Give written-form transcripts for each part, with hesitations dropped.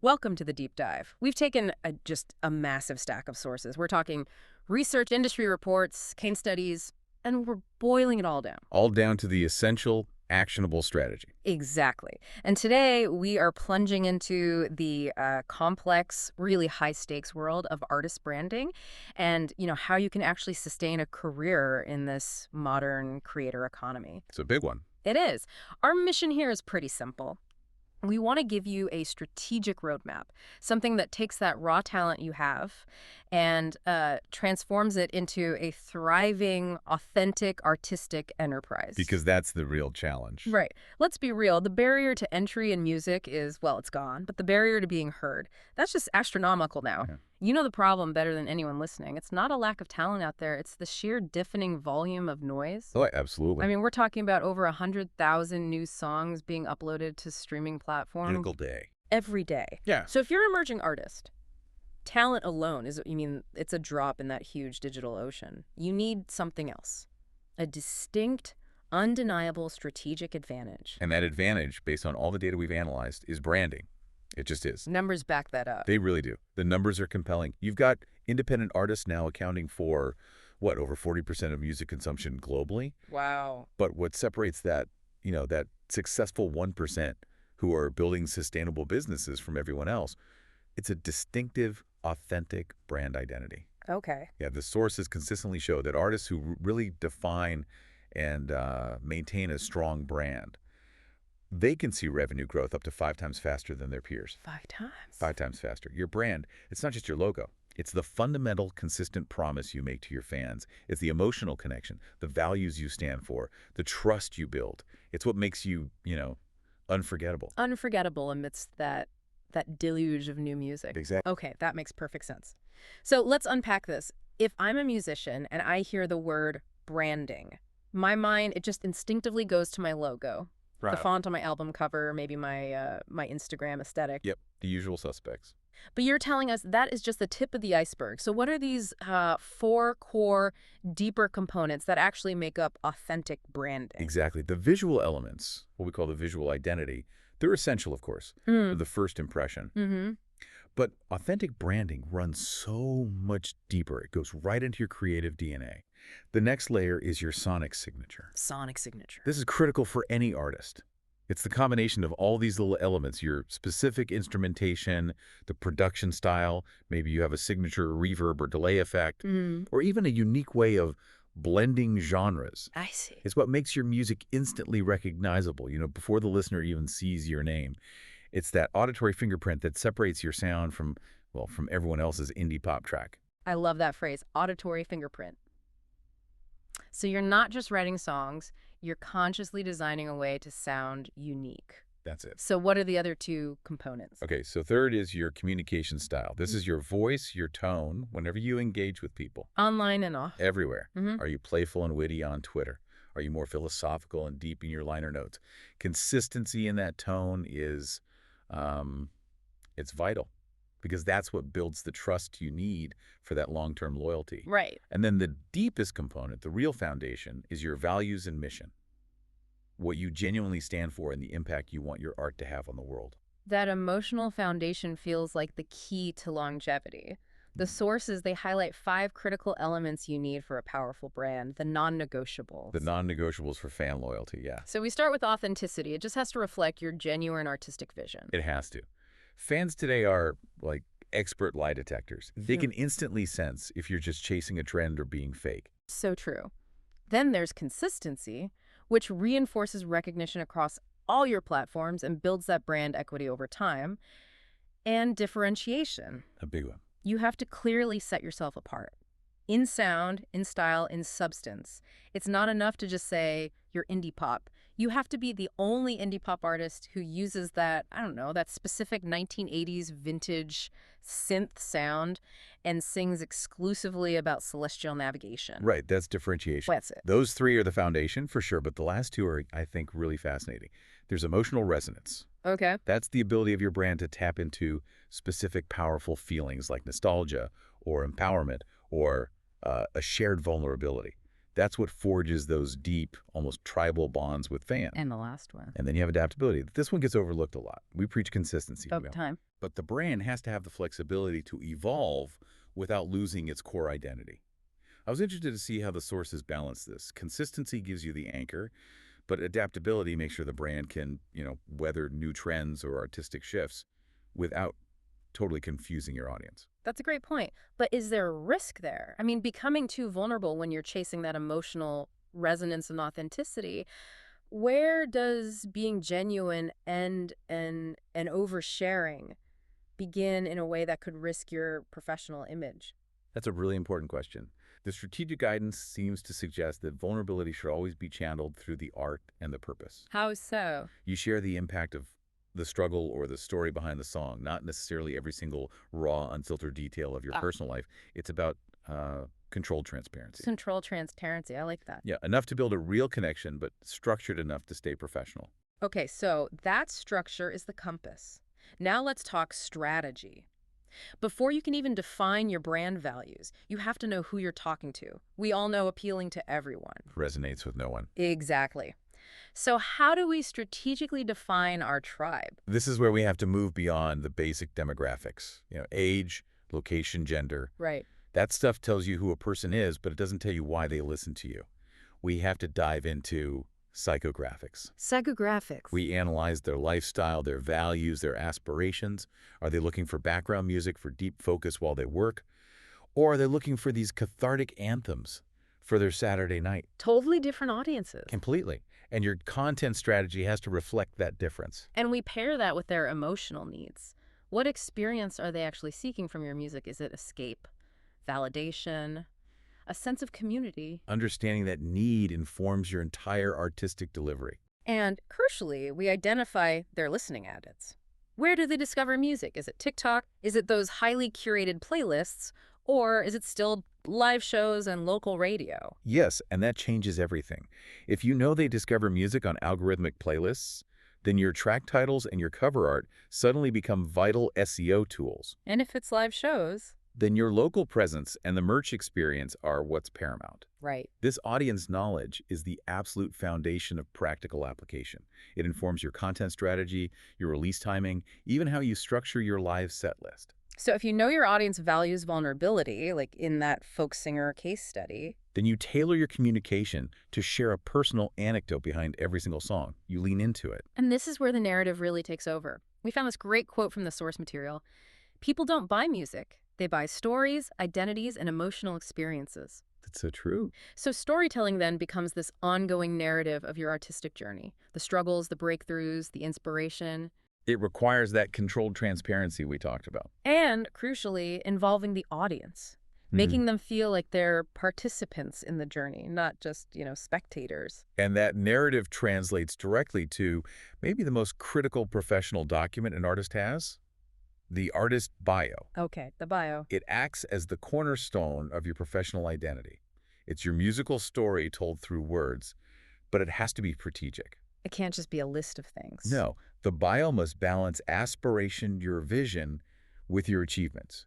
Welcome to the deep dive. We've taken just a massive stack of sources. We're talking research, industry reports, case studies, and we're boiling it all down. All down to the essential, actionable strategy. Exactly. And today we are plunging into the complex, really high-stakes world of artist branding and, how you can actually sustain a career in this modern creator economy. It's a big one. It is. Our mission here is pretty simple. We want to give you a strategic roadmap, something that takes that raw talent you have and transforms it into a thriving, authentic, artistic enterprise. Because that's the real challenge. Right. Let's be real. The barrier to entry in music is, well, it's gone, but the barrier to being heard, that's just astronomical now. Yeah. You know the problem better than anyone listening. It's not a lack of talent out there. It's the sheer deafening volume of noise. Oh, absolutely. I mean, we're talking about over 100,000 new songs being uploaded to streaming platforms. Typical day. Every day. Yeah. So if you're an emerging artist, talent alone it's a drop in that huge digital ocean. You need something else. A distinct, undeniable strategic advantage. And that advantage, based on all the data we've analyzed, is branding. It just is. Numbers back that up. They really do. The numbers are compelling. You've got independent artists now accounting for, over 40% of music consumption globally? Wow. But what separates that, that successful 1% who are building sustainable businesses from everyone else, it's a distinctive, authentic brand identity. Okay. Yeah, the sources consistently show that artists who really define and maintain a strong brand, they can see revenue growth up to 5 times faster than their peers. 5 times? 5 times faster. Your brand, it's not just your logo. It's the fundamental, consistent promise you make to your fans. It's the emotional connection, the values you stand for, the trust you build. It's what makes you, unforgettable. Unforgettable amidst that deluge of new music. Exactly. Okay, that makes perfect sense. So let's unpack this. If I'm a musician and I hear the word branding, my mind, it just instinctively goes to my logo. Right. The font on my album cover, maybe my Instagram aesthetic. Yep, the usual suspects. But you're telling us that is just the tip of the iceberg. So what are these 4 core, deeper components that actually make up authentic branding? Exactly. The visual elements, what we call the visual identity, they're essential, of course, for the first impression. Mm-hmm. But authentic branding runs so much deeper. It goes right into your creative DNA. The next layer is your sonic signature. Sonic signature. This is critical for any artist. It's the combination of all these little elements, your specific instrumentation, the production style, maybe you have a signature reverb or delay effect, or even a unique way of blending genres. I see. It's what makes your music instantly recognizable, before the listener even sees your name. It's that auditory fingerprint that separates your sound from everyone else's indie pop track. I love that phrase, auditory fingerprint. So you're not just writing songs, you're consciously designing a way to sound unique. That's it. So what are the other 2 components? Okay, so third is your communication style. This is your voice, your tone, whenever you engage with people. Online and off. Everywhere. Are you playful and witty on Twitter? Are you more philosophical and deep in your liner notes? Consistency in that tone is, it's vital, because that's what builds the trust you need for that long-term loyalty. Right. And then the deepest component, the real foundation, is your values and mission. What you genuinely stand for and the impact you want your art to have on the world. That emotional foundation feels like the key to longevity. The sources, they highlight 5 critical elements you need for a powerful brand, the non-negotiables. The non-negotiables for fan loyalty, yeah. So we start with authenticity. It just has to reflect your genuine artistic vision. It has to. Fans today are like expert lie detectors. They can instantly sense if you're just chasing a trend or being fake. So true. Then there's consistency, which reinforces recognition across all your platforms and builds that brand equity over time. And differentiation. A big one. You have to clearly set yourself apart. In sound, in style, in substance. It's not enough to just say you're indie pop. You have to be the only indie pop artist who uses that, that specific 1980s vintage synth sound and sings exclusively about celestial navigation. Right, that's differentiation. That's it. Those 3 are the foundation for sure, but the last 2 are, I think, really fascinating. There's emotional resonance. Okay. That's the ability of your brand to tap into specific powerful feelings like nostalgia or empowerment or a shared vulnerability. That's what forges those deep, almost tribal bonds with fans. And the last one. And then you have adaptability. This one gets overlooked a lot. We preach consistency. Over time. But the brand has to have the flexibility to evolve without losing its core identity. I was interested to see how the sources balance this. Consistency gives you the anchor, but adaptability makes sure the brand can, weather new trends or artistic shifts without totally confusing your audience. That's a great point. But is there a risk there? I mean, becoming too vulnerable when you're chasing that emotional resonance and authenticity, where does being genuine and oversharing begin in a way that could risk your professional image? That's a really important question. The strategic guidance seems to suggest that vulnerability should always be channeled through the art and the purpose. How so? You share the impact of the struggle or the story behind the song, not necessarily every single raw, unfiltered detail of your personal life. It's about controlled transparency. Control transparency. I like that. Yeah, enough to build a real connection, but structured enough to stay professional. Okay, so that structure is the compass. Now let's talk strategy. Before you can even define your brand values, you have to know who you're talking to. We all know appealing to everyone. Resonates with no one. Exactly. So how do we strategically define our tribe? This is where we have to move beyond the basic demographics. Age, location, gender. Right. That stuff tells you who a person is, but it doesn't tell you why they listen to you. We have to dive into psychographics. Psychographics. We analyze their lifestyle, their values, their aspirations. Are they looking for background music for deep focus while they work? Or are they looking for these cathartic anthems for their Saturday night? Totally different audiences. Completely. And your content strategy has to reflect that difference. And we pair that with their emotional needs. What experience are they actually seeking from your music? Is it escape, validation, a sense of community? Understanding that need informs your entire artistic delivery. And crucially, we identify their listening habits. Where do they discover music? Is it TikTok? Is it those highly curated playlists? Or is it still live shows and local radio? Yes, and that changes everything. If you know they discover music on algorithmic playlists, then your track titles and your cover art suddenly become vital SEO tools. And if it's live shows? Then your local presence and the merch experience are what's paramount. Right. This audience knowledge is the absolute foundation of practical application. It informs your content strategy, your release timing, even how you structure your live set list. So if you know your audience values vulnerability, like in that folk singer case study, Then you tailor your communication to share a personal anecdote behind every single song. You lean into it. and this is where the narrative really takes over. We found this great quote from the source material. People don't buy music. They buy stories, identities, and emotional experiences. That's so true. So storytelling then becomes this ongoing narrative of your artistic journey. The struggles, the breakthroughs, the inspiration, It requires that controlled transparency we talked about. and crucially, involving the audience, making them feel like they're participants in the journey, not just, spectators. And that narrative translates directly to maybe the most critical professional document an artist has, the artist bio. Okay, the bio. It acts as the cornerstone of your professional identity. It's your musical story told through words, but it has to be strategic. It can't just be a list of things. No, the bio must balance aspiration, your vision, with your achievements.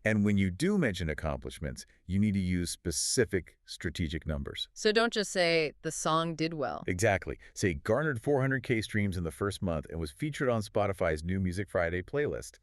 And when you do mention accomplishments, you need to use specific strategic numbers. So don't just say the song did well. Exactly. Say garnered 400K streams in the first month and was featured on Spotify's new Music Friday playlist.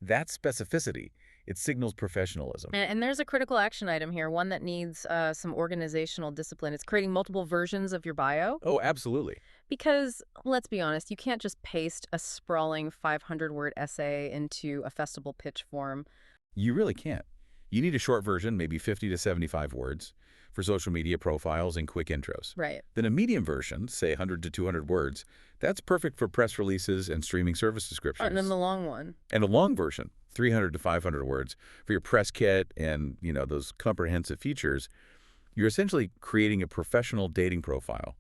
That specificity, it signals professionalism. And there's a critical action item here, one that needs some organizational discipline. It's creating multiple versions of your bio. Oh, absolutely. Because, let's be honest, you can't just paste a sprawling 500-word essay into a festival pitch form. You really can't. You need a short version, maybe 50 to 75 words, for social media profiles and quick intros. Right. Then a medium version, say 100 to 200 words, that's perfect for press releases and streaming service descriptions. And then the long one. And a long version, 300 to 500 words, for your press kit and, those comprehensive features. You're essentially creating a professional dating profile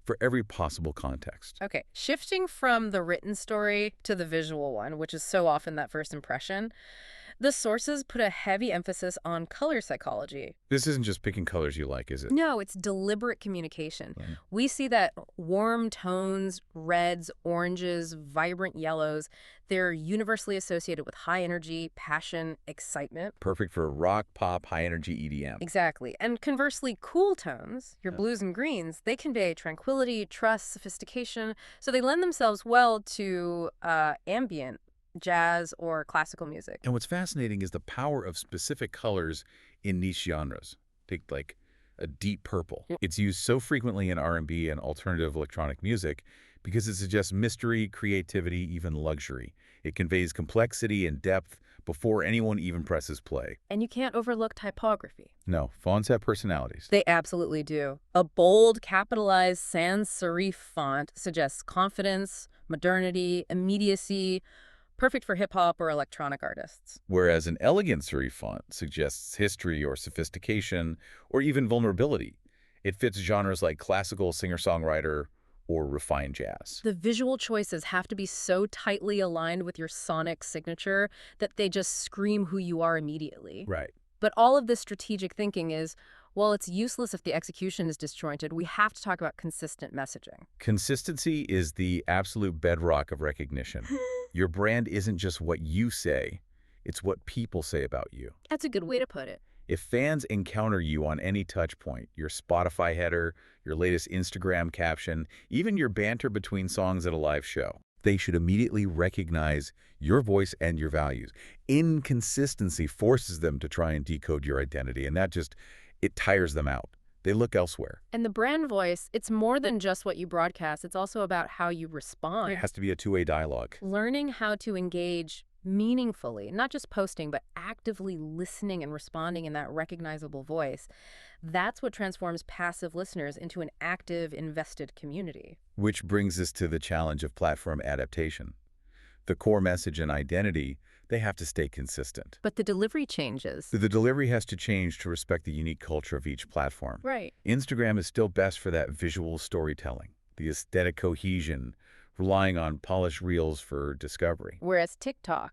for every possible context. Okay, shifting from the written story to the visual one, which is so often that first impression, The sources put a heavy emphasis on color psychology. This isn't just picking colors you like, is it? No, it's deliberate communication. Right. We see that warm tones, reds, oranges, vibrant yellows, they're universally associated with high energy, passion, excitement. Perfect for rock, pop, high-energy EDM. Exactly. And conversely, cool tones, your Yeah. blues and greens, they convey tranquility, trust, sophistication. So they lend themselves well to ambient, jazz, or classical music. And what's fascinating is the power of specific colors in niche genres. Take like a deep purple. It's used so frequently in R&B and alternative electronic music because it suggests mystery, creativity, even luxury. It conveys complexity and depth before anyone even presses play. And you can't overlook typography. No, fonts have personalities. They absolutely do. A bold, capitalized sans serif font suggests confidence, modernity, immediacy, perfect for hip-hop or electronic artists. Whereas an elegant serif font suggests history or sophistication or even vulnerability. It fits genres like classical singer-songwriter or refined jazz. The visual choices have to be so tightly aligned with your sonic signature that they just scream who you are immediately. Right. But all of this strategic thinking is, well, it's useless if the execution is disjointed. We have to talk about consistent messaging. Consistency is the absolute bedrock of recognition. Your brand isn't just what you say, it's what people say about you. That's a good way to put it. If fans encounter you on any touch point, your Spotify header, your latest Instagram caption, even your banter between songs at a live show, they should immediately recognize your voice and your values. Inconsistency forces them to try and decode your identity, and it tires them out. They look elsewhere. And the brand voice, it's more than just what you broadcast. It's also about how you respond. It has to be a two-way dialogue. Learning how to engage meaningfully, not just posting, but actively listening and responding in that recognizable voice. That's what transforms passive listeners into an active, invested community. Which brings us to the challenge of platform adaptation. The core message and identity, they have to stay consistent. But the delivery changes. The delivery has to change to respect the unique culture of each platform. Right. Instagram is still best for that visual storytelling, the aesthetic cohesion, relying on polished reels for discovery. Whereas TikTok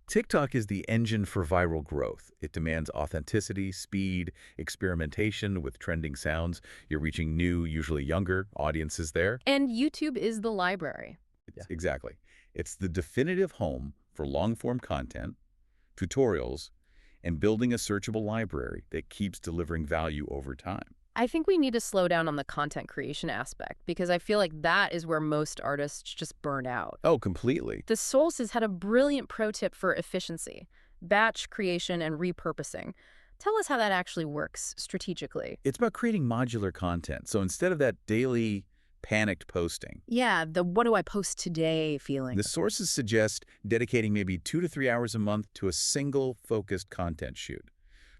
is the engine for viral growth. It demands authenticity, speed, experimentation with trending sounds. You're reaching new, usually younger audiences there. and YouTube is the library. Exactly. It's the definitive home for long-form content, tutorials, and building a searchable library that keeps delivering value over time. I think we need to slow down on the content creation aspect because I feel like that is where most artists just burn out. Oh, completely. The Sources had a brilliant pro tip for efficiency, batch creation and repurposing. Tell us how that actually works strategically. It's about creating modular content. So instead of that daily panicked posting, Yeah, the what do I post today feeling. the sources suggest dedicating maybe 2 to 3 hours a month to a single focused content shoot.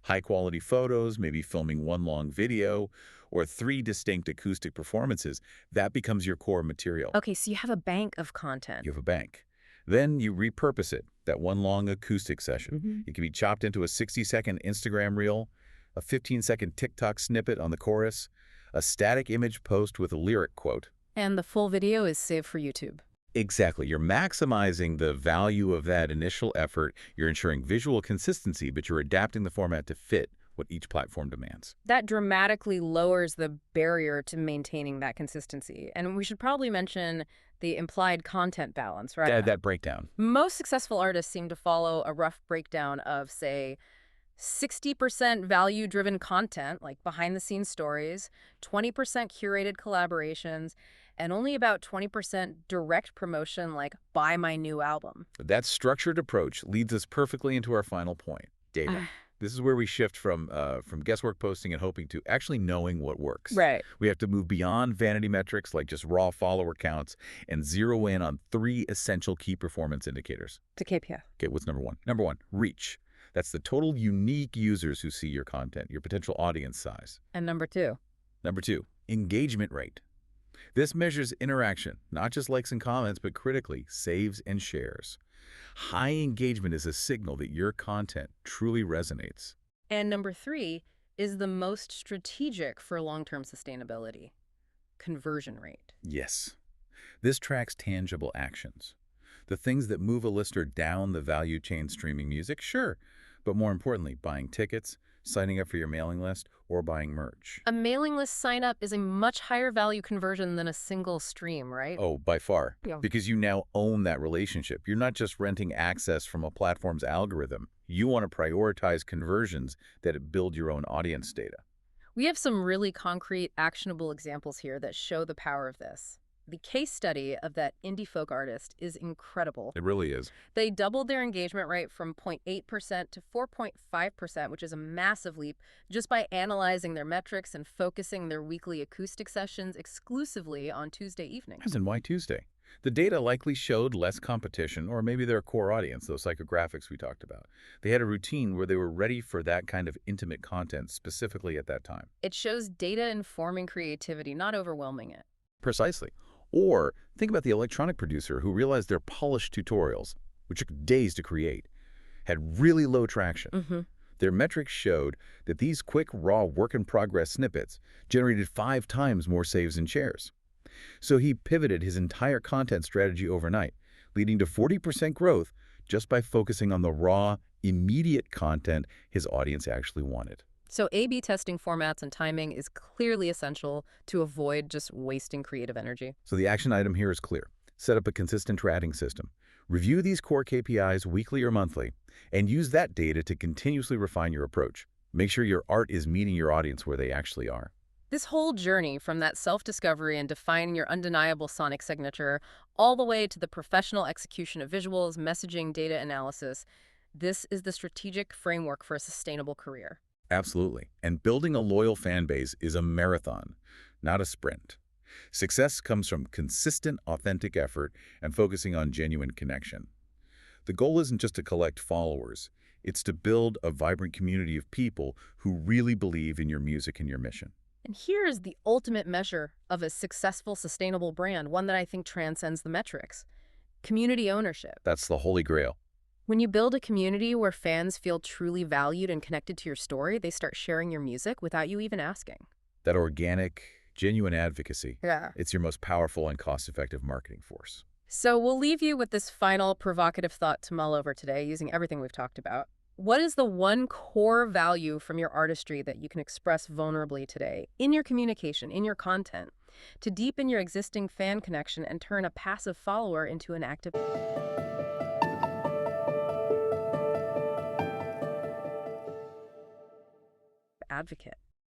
High-quality photos, maybe filming one long video, or 3 distinct acoustic performances. That becomes your core material. Okay, so you have a bank of content. You have a bank. Then you repurpose it, that one long acoustic session. It can be chopped into a 60-second Instagram reel, a 15-second TikTok snippet on the chorus, a static image post with a lyric quote. And the full video is saved for YouTube. Exactly. You're maximizing the value of that initial effort. You're ensuring visual consistency, but you're adapting the format to fit what each platform demands. That dramatically lowers the barrier to maintaining that consistency. And we should probably mention the implied content balance, right? That breakdown. Most successful artists seem to follow a rough breakdown of, say, 60% value-driven content, like behind-the-scenes stories, 20% curated collaborations, and only about 20% direct promotion, like buy my new album. That structured approach leads us perfectly into our final point, data. This is where we shift from guesswork posting and hoping to actually knowing what works. Right. We have to move beyond vanity metrics like just raw follower counts and zero in on 3 essential key performance indicators. The KPI. Okay, what's number one? Number one, reach. That's the total unique users who see your content, your potential audience size. And number 2. Number 2, engagement rate. This measures interaction, not just likes and comments, but critically, saves and shares. High engagement is a signal that your content truly resonates. And number 3 is the most strategic for long-term sustainability, conversion rate. Yes. This tracks tangible actions. The things that move a listener down the value chain streaming music, sure, But more importantly, buying tickets, signing up for your mailing list, or buying merch. A mailing list sign up is a much higher value conversion than a single stream, right? Oh, by far. Yeah. Because you now own that relationship. You're not just renting access from a platform's algorithm. You want to prioritize conversions that build your own audience data. We have some really concrete, actionable examples here that show the power of this. The case study of that indie folk artist is incredible. It really is. They doubled their engagement rate from 0.8% to 4.5%, which is a massive leap, just by analyzing their metrics and focusing their weekly acoustic sessions exclusively on Tuesday evenings. As in Why Tuesday? The data likely showed less competition, or maybe their core audience, those psychographics we talked about. They had a routine where they were ready for that kind of intimate content specifically at that time. It shows data informing creativity, not overwhelming it. Precisely. Or think about the electronic producer who realized their polished tutorials, which took days to create, had really low traction. Their metrics showed that these quick, raw, work-in-progress snippets generated 5 times more saves and shares. So he pivoted his entire content strategy overnight, leading to 40% growth just by focusing on the raw, immediate content his audience actually wanted. So A/B testing formats and timing is clearly essential to avoid just wasting creative energy. So the action item here is clear. Set up a consistent tracking system. Review these core KPIs weekly or monthly, and use that data to continuously refine your approach. Make sure your art is meeting your audience where they actually are. This whole journey from that self-discovery and defining your undeniable sonic signature all the way to the professional execution of visuals, messaging, data analysis, this is the strategic framework for a sustainable career. Absolutely. And building a loyal fan base is a marathon, not a sprint. Success comes from consistent, authentic effort and focusing on genuine connection. The goal isn't just to collect followers. It's to build a vibrant community of people who really believe in your music and your mission. And here is the ultimate measure of a successful, sustainable brand, one that I think transcends the metrics: community ownership. That's the holy grail. When you build a community where fans feel truly valued and connected to your story, they start sharing your music without you even asking. That organic, genuine advocacy. Yeah. It's your most powerful and cost-effective marketing force. So we'll leave you with this final provocative thought to mull over today, using everything we've talked about. What is the one core value from your artistry that you can express vulnerably today in your communication, in your content, to deepen your existing fan connection and turn a passive follower into an active advocate?